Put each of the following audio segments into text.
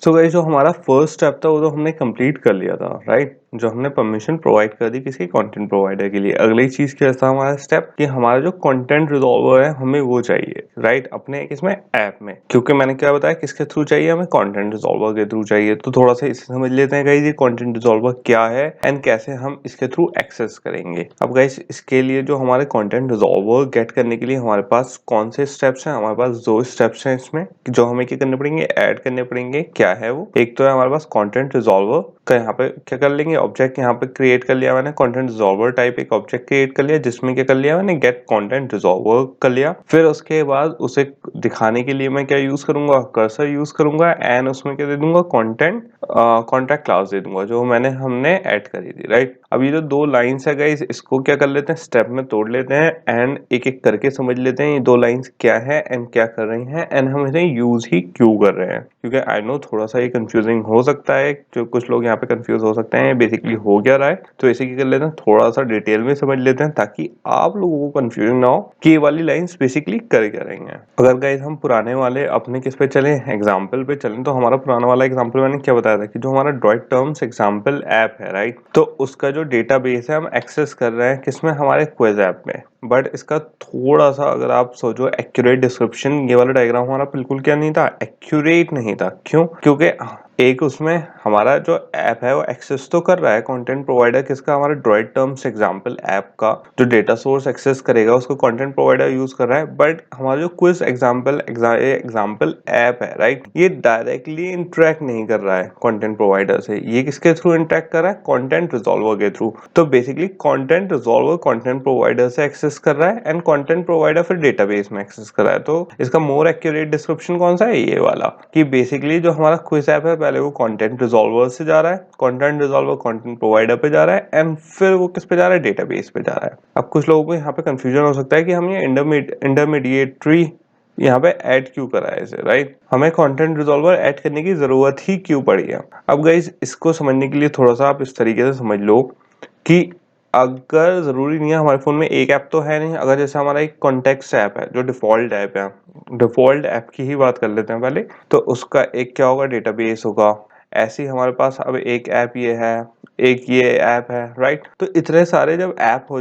So guys जो हमारा first step था वो तो हमने कंप्लीट कर लिया था, राइट। जो हमने परमिशन प्रोवाइड कर दी किसी कंटेंट प्रोवाइडर के लिए। अगली चीज क्या था हमारा स्टेप कि हमारा जो कंटेंट रिजॉल्वर है हमें वो चाहिए, राइट, अपने एक इसमें ऐप में। क्योंकि मैंने क्या बताया किसके थ्रू चाहिए, हमें कंटेंट रिजॉल्वर के थ्रू चाहिए। तो थोड़ा सा इसे समझ लेते हैं गाइस ये कंटेंट रिजॉल्वर क्या है एंड कैसे हम इसके थ्रू एक्सेस करेंगे। अब गाइस इसके लिए जो हमारे कंटेंट रिजॉल्वर गेट करने के लिए हमारे पास कौन से स्टेप्स हैं, हमारे पास दो स्टेप्स हैं इसमें जो हमें क्या करने पड़ेंगे, ऐड करने पड़ेंगे। क्या है वो? एक तो है हमारे पास कंटेंट रिजॉल्वर का, यहाँ पे क्या कर लेंगे, ऑब्जेक्ट यहाँ पे क्रिएट कर लिया मैंने, कंटेंट रिजॉल्वर टाइप एक ऑब्जेक्ट क्रिएट कर लिया जिसमें क्या कर लिया मैंने, गेट कंटेंट रिजॉल्वर कर लिया। फिर उसके बाद उसे दिखाने के लिए मैं क्या यूज करूंगा, कर्सर यूज करूंगा एंड उसमें क्या दे दूंगा, कंटेंट कॉन्टैक्ट क्लास दे दूंगा जो हमने ऐड करी थी, राइट। अब ये जो दो लाइंस है गाइस इसको क्या कर लेते हैं, स्टेप में तोड़ लेते हैं एंड एक एक करके समझ लेते हैं ये दो लाइंस क्या है एंड क्या कर रही हैं एंड हम इन्हें यूज ही क्यों कर रहे हैं। क्योंकि आई नो थोड़ा सा ये कंफ्यूजिंग हो सकता है, जो कुछ लोग यहाँ पे कंफ्यूज हो सकते हैं बेसिकली हो क्या रहा है। तो इसे क्या कर लेते हैं, थोड़ा सा डिटेल में समझ लेते हैं ताकि आप लोगों को कंफ्यूजन ना हो कि ये वाली लाइंस बेसिकली कर क्या रही हैं। अगर गाइस हम पुराने वाले अपने किस पे चले, एग्जाम्पल पे चलें, तो हमारा पुराना वाला एग्जाम्पल मैंने क्या बताया था कि जो हमारा ड्रॉइड टर्म्स एग्जाम्पल ऐप है, राइट, तो उसका जो डेटाबेस है हम एक्सेस कर रहे हैं किसमें, हमारे क्विज ऐप में। बट इसका थोड़ा सा अगर आप सोचो एक्यूरेट डिस्क्रिप्शन, ये वाला डायग्राम हमारा बिल्कुल क्या नहीं था, एक्यूरेट नहीं था। क्यों? क्योंकि एक उसमें हमारा जो ऐप है वो एक्सेस तो कर रहा है कंटेंट प्रोवाइडर किसका, हमारा ड्रॉइड टर्म्स एग्जाम्पल ऐप का जो डेटा सोर्स एक्सेस करेगा उसको कंटेंट प्रोवाइडर यूज कर रहा है। बट हमारा जो क्विज एग्जाम्पल ऐप है, राइट, ये डायरेक्टली इंटरेक्ट नहीं कर रहा है कंटेंट प्रोवाइडर से। ये किसके थ्रू इंटरेक्ट कर रहा है, कंटेंट रिजॉल्वर के थ्रू। तो basically content resolver content provider से एक्सेस कर रहा है एंड कंटेंट प्रोवाइडर फिर डेटाबेस में एक्सेस कर रहा है। तो इसका मोर एक्यूरेट डिस्क्रिप्शन कौन सा है, ये वाला, कि बेसिकली जो हमारा क्विज ऐप है पहले वो कंटेंट रिजॉल्वर से जा रहा है, कंटेंट रिजॉल्वर कंटेंट प्रोवाइडर पे जा रहा है एंड फिर वो किस पे जा रहा है, डेटाबेस पे जा रहा है। अब कुछ लोगों को यहाँ पे कंफ्यूजन हो सकता है कि हम ये इंटरमीडिएटरी यहाँ पे ऐड क्यों करा है इसे, राइट, हमें कंटेंट रिजॉल्वर ऐड करने की जरूरत ही क्यों पड़ी है। अब गाइस इसको समझने के लिए थोड़ा सा आप इस तरीके से समझ लो कि अगर जरूरी नहीं है हमारे फोन में एक ऐप तो है नहीं। अगर जैसे हमारा एक कॉन्टेक्स्ट ऐप है जो डिफॉल्ट ऐप है, डिफॉल्ट ऐप की ही बात कर लेते हैं पहले, तो उसका एक क्या होगा, डेटाबेस होगा। ऐसे ही हमारे पास अब एक ऐप ये है, एक ये ऐप है, राइट। तो इतने सारे जब ऐप हो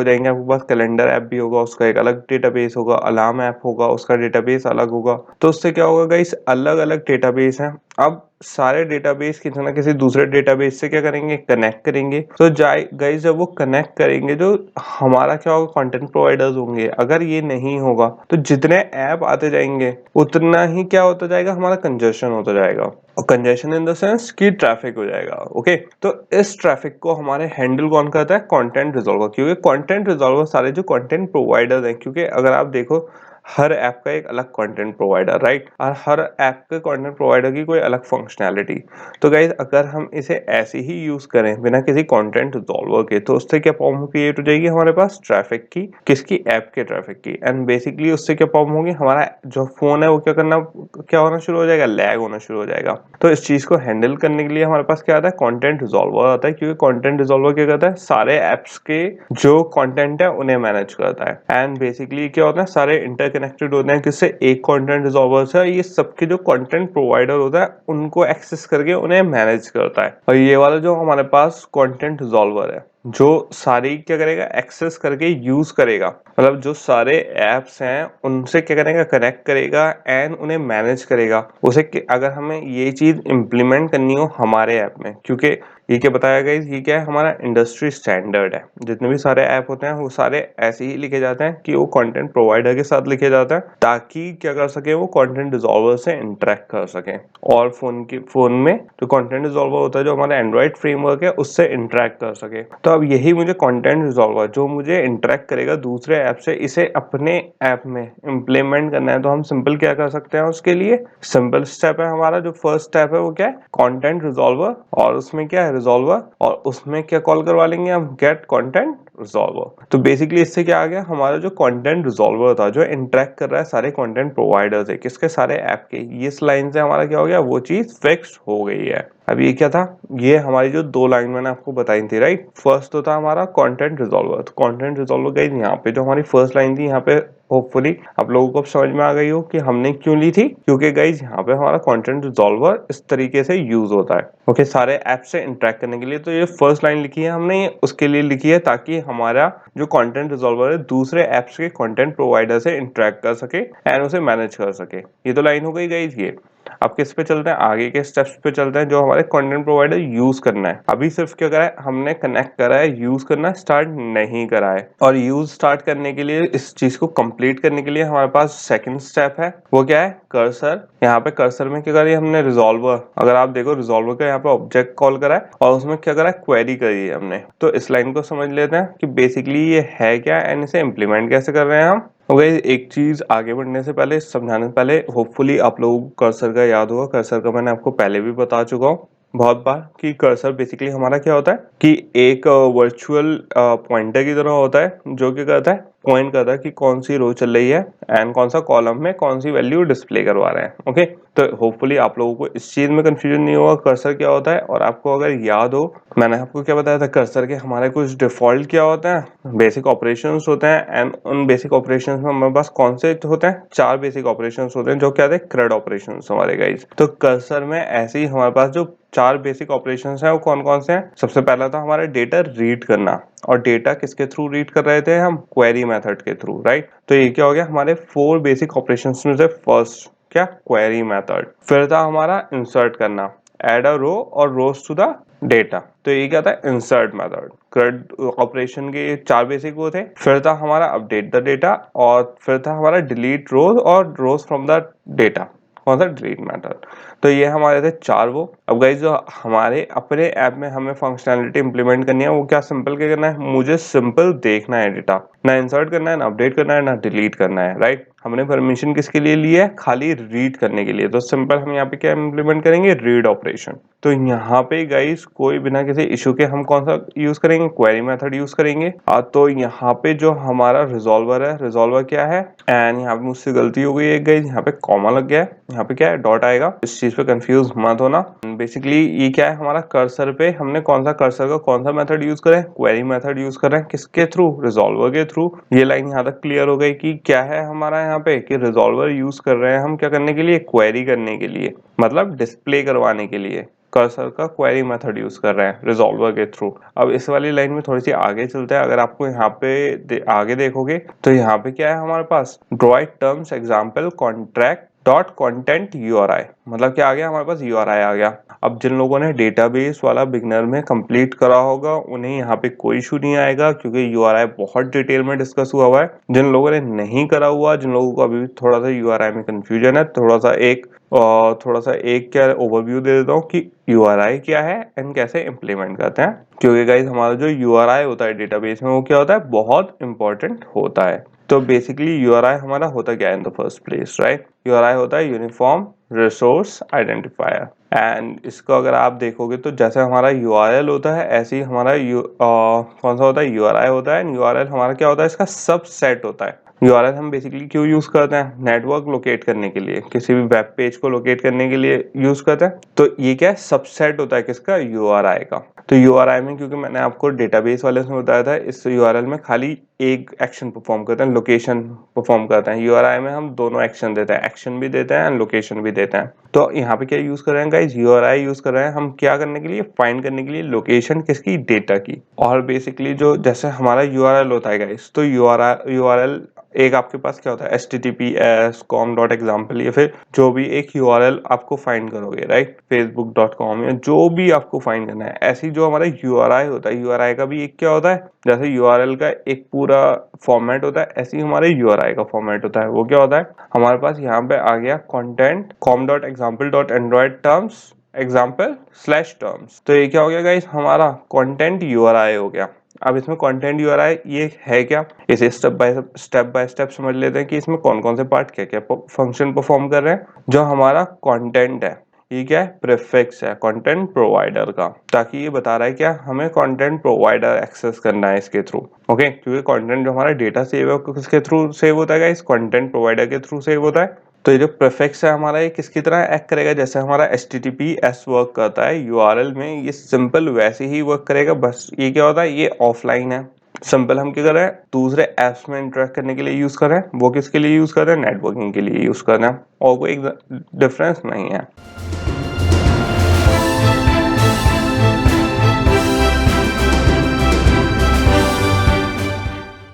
जाएंगे, आपके पास कैलेंडर ऐप भी होगा उसका एक अलग डेटाबेस होगा, अलार्म ऐप होगा उसका डेटाबेस अलग होगा। तो उससे क्या होगा गाइस, अलग अलग डेटाबेस हैं। अब सारे डेटाबेस किसी ना किसी दूसरे डेटाबेस से क्या करेंगे, कनेक्ट करेंगे। तो गाइस जब वो कनेक्ट करेंगे जो हमारा क्या होगा, कंटेंट प्रोवाइडर्स होंगे। अगर ये नहीं होगा तो जितने ऐप आते जाएंगे उतना ही क्या होता जाएगा, हमारा कंजेशन होता जाएगा। और कंजेशन इन द सेंस कि ट्रैफिक हो जाएगा। ओके, तो इस ट्रैफिक को हमारे हैंडल कौन करता है, कंटेंट रिजॉल्वर। क्योंकि कंटेंट रिजॉल्वर सारे जो कंटेंट प्रोवाइडर्स हैं, क्योंकि अगर आप देखो हर ऐप का एक अलग कंटेंट प्रोवाइडर, राइट, और हर ऐप के कंटेंट प्रोवाइडर की कोई अलग फंक्शनैलिटी। तो गाइस अगर हम इसे ऐसे ही यूज करें बिना किसी कंटेंट रिजॉल्वर के, तो उससे क्या प्रॉब्लम क्रिएट हो जाएगी हमारे पास, ट्रैफिक की, किसकी, ऐप के ट्रैफिक की। एंड बेसिकली उससे क्या प्रॉब्लम होगी, हमारा जो फोन है वो क्या होना शुरू हो जाएगा, लैग होना शुरू हो जाएगा। तो इस चीज को हैंडल करने के लिए हमारे पास क्या आता है, कंटेंट रिजॉल्वर आता है। क्योंकि कंटेंट रिजॉल्वर क्या करता है, सारे एप्स के जो कंटेंट है उन्हें मैनेज करता है। एंड बेसिकली क्या होता है, सारे इंटरकनेक्टेड होते हैं किससे, एक कंटेंट रिजॉल्वर से। ये सबके जो कंटेंट प्रोवाइडर होता है उनको एक्सेस करके उन्हें मैनेज करता है। और ये वाला जो हमारे पास कंटेंट रिजॉल्वर है जो सारी क्या करेगा, एक्सेस करके यूज करेगा, मतलब जो सारे एप्स हैं उनसे क्या करेगा, कनेक्ट करेगा एंड उन्हें मैनेज करेगा। उसे अगर हमें ये चीज इंप्लीमेंट करनी हो हमारे ऐप में, क्योंकि ये क्या बताया गया, ये क्या है, हमारा इंडस्ट्री स्टैंडर्ड है। जितने भी सारे ऐप होते हैं वो सारे ऐसे ही लिखे जाते हैं कि वो कंटेंट प्रोवाइडर के साथ लिखे जाते हैं ताकि क्या कर सके, वो कंटेंट रिजॉल्वर से इंटरेक्ट कर सके और फोन में जो कंटेंट रिजॉल्वर होता है जो हमारा एंड्रॉइड फ्रेमवर्क है उससे इंटरेक्ट कर सके। तो अब यही मुझे कंटेंट रिजॉल्वर जो मुझे इंटरेक्ट करेगा दूसरे ऐप से, इसे अपने ऐप में इम्प्लीमेंट करना है। तो हम सिंपल क्या कर सकते हैं, उसके लिए सिंपल स्टेप है हमारा, जो फर्स्ट स्टेप है वो क्या है, कंटेंट रिजॉल्वर, और उसमें क्या है, रिजॉल्वर, और उसमें क्या कॉल करवा लेंगे हम, गेट कंटेंट रिजॉल्वर। तो बेसिकली इससे क्या आ गया, हमारा जो कंटेंट रिजॉल्वर था जो इंटरेक्ट कर रहा है सारे कंटेंट प्रोवाइडर से, किसके, सारे ऐप के, इस लाइन से हमारा क्या हो गया, वो चीज फिक्स हो गई है। अब ये क्या था, ये हमारी जो दो लाइन मैंने आपको बताई थी, राइट। फर्स्ट तो था हमारा कंटेंट रिजॉल्वर। तो कंटेंट रिजॉल्वर गाइस यहाँ पे जो हमारी फर्स्ट लाइन थी, यहाँ पे होपफुली आप लोगों को अब समझ में आ गई हो कि हमने क्यों ली थी, क्योंकि गाइज यहाँ पे हमारा कंटेंट रिजॉल्वर इस तरीके से यूज होता है। ओके, सारे ऐप से इंटरेक्ट करने के लिए। तो ये फर्स्ट लाइन लिखी है हमने, उसके लिए लिखी है ताकि हमारा जो कंटेंट रिजॉल्वर है दूसरे ऐप्स के कंटेंट प्रोवाइडर से इंटरेक्ट कर सके एंड उसे मैनेज कर सके। ये तो लाइन हो गई गाइज। ये अब किस पे चलते हैं, आगे के स्टेप्स पे चलते हैं जो हमारे कंटेंट प्रोवाइडर यूज करना है। अभी सिर्फ क्या करा है हमने, कनेक्ट करा है, यूज करना स्टार्ट नहीं करा है। और यूज स्टार्ट करने के लिए, इस चीज को कंप्लीट करने के लिए हमारे पास सेकंड स्टेप है, वो क्या है, कर्सर। यहाँ पे कर्सर में क्या करी हमने, रिजॉल्वर। अगर आप देखो रिजॉल्वर का यहाँ पे ऑब्जेक्ट कॉल करा है और उसमें क्या करा है, क्वेरी करी है हमने। तो इस लाइन को समझ लेते हैं कि बेसिकली ये है क्या एंड इसे इम्प्लीमेंट कैसे कर रहे हैं हम। ओके, एक चीज आगे बढ़ने से पहले, समझाने से पहले, होपफुली आप लोगों को कर्सर का याद होगा। कर्सर का मैंने आपको पहले भी बता चुका हूँ बहुत बार कि कर्सर बेसिकली हमारा क्या होता है कि एक वर्चुअल पॉइंटर की तरह होता है, जो क्या करता है, पॉइंट करता है कि कौन सी रो चल रही है एंड कौन सा कॉलम में कौन सी वैल्यू डिस्प्ले करवा रहे हैं। ओके, तो होपफुली आप लोगों को इस चीज में कंफ्यूजन नहीं होगा कर्सर क्या होता है। और आपको अगर याद हो, मैंने आपको क्या बताया था कर्सर के हमारे कुछ डिफॉल्ट क्या होते हैं, बेसिक ऑपरेशंस होते हैं। एंड उन बेसिक ऑपरेशंस में हमारे पास कौन से होते हैं, 4 बेसिक ऑपरेशंस होते हैं जो क्या थे, CRUD ऑपरेशंस हमारे गाइस। तो कर्सर में ऐसे ही हमारे पास जो 4 बेसिक ऑपरेशंस हैं वो कौन कौन से हैं। सबसे पहला था हमारा डेटा रीड करना, और डेटा किसके थ्रू रीड कर रहे थे हम, क्वेरी मेथड के थ्रू, राइट। तो ये क्या हो गया हमारे 4 बेसिक ऑपरेशंस में से फर्स्ट क्या, क्वेरी मेथड। फिर था हमारा इंसर्ट करना, एड अ रो और रोज टू द डेटा। तो ये क्या था, इंसर्ट मेथड। CRUD ऑपरेशन के 4 बेसिक वो थे। फिर था हमारा अपडेट द डेटा, और फिर था हमारा डिलीट रोज और रोज फ्रॉम द डेटा, कौन सा, डिलीट मेथड। तो ये हमारे थे 4 वो। अब गाइस जो हमारे अपने ऐप में हमें फंक्शनैलिटी इंप्लीमेंट करनी है वो क्या, सिंपल क्या करना है, मुझे सिंपल देखना है डेटा, ना इंसर्ट करना है, ना अपडेट करना है, ना डिलीट करना है, राइट। हमने परमिशन किसके लिए ली है, खाली रीड करने के लिए। तो सिंपल हम यहाँ पे क्या इंप्लीमेंट करेंगे, रीड ऑपरेशन। तो यहाँ पे गाइस कोई बिना किसी इशू के हम कौन सा यूज करेंगे, क्वेरी मेथड यूज करेंगे। तो यहाँ पे जो हमारा रिजॉल्वर है, रिजॉल्वर क्या है, एंड यहाँ पे मुझसे गलती हो गई है गाइस, यहाँ पे कॉमा लग गया है, यहाँ पे क्या है, डॉट आएगा। इस चीज पे कंफ्यूज मत होना। बेसिकली ये क्या है, हमारा कर्सर पे हमने कौन सा, कर्सर का कौन सा मेथड यूज करें, क्वेरी मेथड यूज कर रहे हैं, किसके थ्रू, रिजॉल्वर के थ्रू। ये लाइन यहाँ तक क्लियर हो गई कि क्या है हमारा यहाँ पे, कि रिजॉल्वर यूज कर रहे हैं हम क्या करने के लिए, क्वेरी करने के लिए, मतलब डिस्प्ले करवाने के लिए। कर्सर का क्वेरी मेथड यूज कर रहे हैं रिजॉल्वर के थ्रू। अब इस वाली लाइन में थोड़ी सी आगे चलते हैं। अगर आपको यहाँ पे आगे देखोगे तो यहाँ पे क्या है हमारे पास, draw terms example contract dot content URI, मतलब क्या आ गया हमारे पास, URI आ गया। अब जिन लोगों ने डेटाबेस वाला बिगनर में कंप्लीट करा होगा उन्हें यहाँ पे कोई इशू नहीं आएगा, क्योंकि URI बहुत डिटेल में डिस्कस हुआ है। जिन लोगों ने नहीं करा हुआ, जिन लोगों को अभी थोड़ा सा URI में कंफ्यूजन है, थोड़ा सा एक क्या ओवरव्यू दे देता हूँ कि URI क्या है एंड कैसे इम्प्लीमेंट करते हैं। क्योंकि गाइस हमारा जो URI होता है डेटाबेस में वो क्या होता है, बहुत इंपॉर्टेंट होता है। तो बेसिकली URI हमारा होता क्या है in the first place, right. URI होता है यूनिफॉर्म रिसोर्स आइडेंटिफायर। एंड इसको अगर आप देखोगे तो जैसे हमारा URL होता है, ऐसे ही हमारा कौन सा होता है, URI होता है। URL हमारा क्या होता है, इसका सबसेट होता है। URL हम बेसिकली क्यों यूज करते हैं, नेटवर्क लोकेट करने के लिए, किसी भी वेब पेज को लोकेट करने के लिए यूज करते हैं। तो ये क्या है, सबसेट होता है किसका, URI का। तो URI में, क्योंकि मैंने आपको डेटाबेस वाले में बताया था, इस URL में खाली एक एक्शन परफॉर्म करते हैं, लोकेशन परफॉर्म करते हैं। URI में हम दोनों एक्शन देते हैं, एक्शन भी देते हैं एंड लोकेशन भी देते हैं। तो यहाँ पे क्या यूज कर रहे हैं गाइस, URI यूज कर रहे हैं हम क्या करने के लिए, फाइंड करने के लिए लोकेशन किसकी, डेटा की। और बेसिकली जो जैसे हमारा URL होता है गाइस, तो URL एक आपके पास क्या होता है, https com.example, या फिर जो भी एक URL आपको फाइंड करोगे, राइट, facebook.com या जो भी आपको फाइंड करना है। ऐसी जो हमारा URI होता है, URI का भी एक क्या होता है, जैसे URL का एक पूरा फॉर्मेट होता है, ऐसे ही हमारे URI का फॉर्मेट होता है। वो क्या होता है हमारे पास, यहाँ पे आ गया content com.example.android terms example/terms। तो ये क्या हो गया गाइस, हमारा कंटेंट URI हो गया। अब इसमें कंटेंट URI ये है क्या, इसे स्टेप बाय स्टेप समझ लेते हैं कि इसमें कौन कौन से पार्ट क्या क्या फंक्शन परफॉर्म कर रहे हैं। जो हमारा कंटेंट है, ये क्या है, प्रीफिक्स है कंटेंट प्रोवाइडर का, ताकि ये बता रहा है क्या, हमें कंटेंट प्रोवाइडर एक्सेस करना है इसके थ्रू। ओके, क्योंकि कंटेंट जो हमारा डेटा सेव है किसके थ्रू सेव होता है, इस कंटेंट प्रोवाइडर के थ्रू सेव होता है। तो ये जो प्रीफिक्स है हमारा, ये किसकी तरह एक्ट करेगा, जैसे हमारा HTTPS वर्क करता है URL में, ये सिंपल वैसे ही वर्क करेगा। बस ये क्या होता है, ये ऑफलाइन है, सिंपल हम क्या कर रहे हैं, दूसरे एप्स में इंटरेक्ट करने के लिए यूज कर रहे हैं, वो किसके लिए यूज कर रहे हैं, नेटवर्किंग के लिए यूज कर रहे हैं, और कोई डिफरेंस नहीं है।